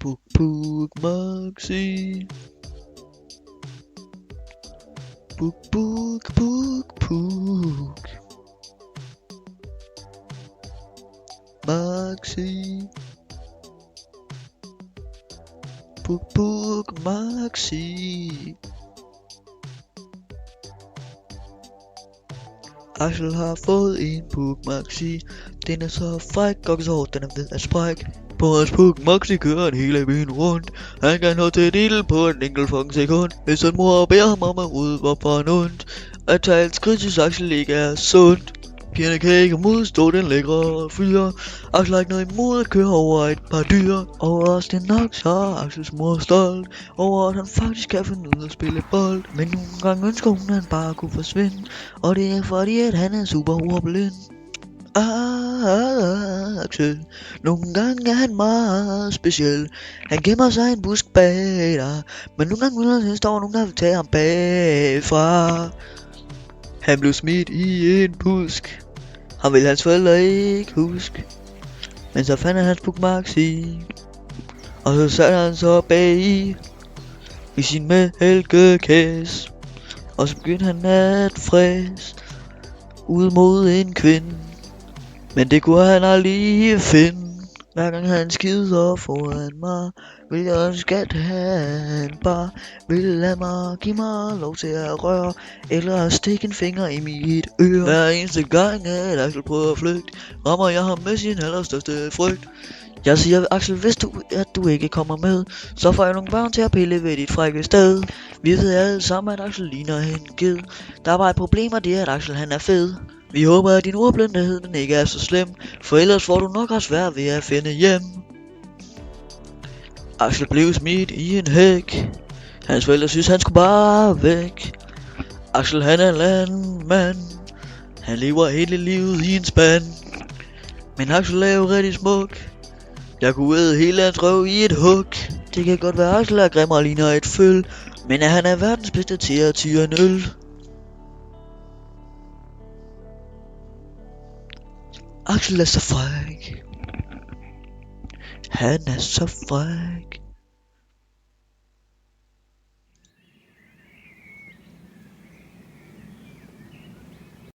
Puk Puk Maxi. Puk Puk Puk Puk Maxi. Puk Puk Maxi. Axel har fået en Puk Maxi. Den er så fræk, og så hårdt, den er ved at sprække. På hans Puk Maxi kører han hele byen rundt. Han kan nå til Lidl på en enkelt fucking sekund. Hvis han mor beder ham om at rydde, hvorfor han ondt. At tage et skridt til Axel ikke er sundt. Pigerne kan ikke modstå den lækre fyre. Axel har ikke noget imod at køre over et par dyr. Overraskende nok så er Axels mor stolt over at han faktisk kan finde ud af at spille bold. Men nogle gange ønsker hun at han bare kunne forsvinde. Og det er fordi at han er super ordblind. Axel, nogle gange er han meget speciel. Han gemmer sig i en busk bag dig. Men nogle gange vil han stå nogen der vil tage ham bagfra. Han blev smidt i en busk. Han vil hans forældre ikke huske. Men så fandt han hans Puk Maxi. Og så satte han så bag i sin mælkekasse. Og så begyndte han at fræse ud mod en kvinde. Men det kunne han aldrig finde. Hver gang han skider foran mig, vil jeg ønske at han bare vil lade mig, give mig lov til at røre, eller stikke en finger i mit øre. Hver eneste gang at Axel prøver at flygte, rammer jeg ham med sin allerstørste frygt. Jeg siger, Axel, hvis du ikke kommer med, så får jeg nogle børn til at pille ved dit frække sted. Vi ved alle sammen, at Axel ligner en ged. Der er bare et problem, og det er, at Axel han er fed. Vi håber, at din ordblindhed den ikke er så slem, for ellers får du nok også svært ved at finde hjem. Axel blev smidt i en hæk. Hans forældre synes, han skulle bare væk. Axel han er landmand. Han lever hele livet i en spand. Men Axel er jo rigtig smuk. Jeg kunne æde hele hans røv i et hug. Det kan godt være, at Axel er grim og ligner et føl, men at han er verdens bedste til at tyre en øl. Axel er så fræk. Han er så fræk.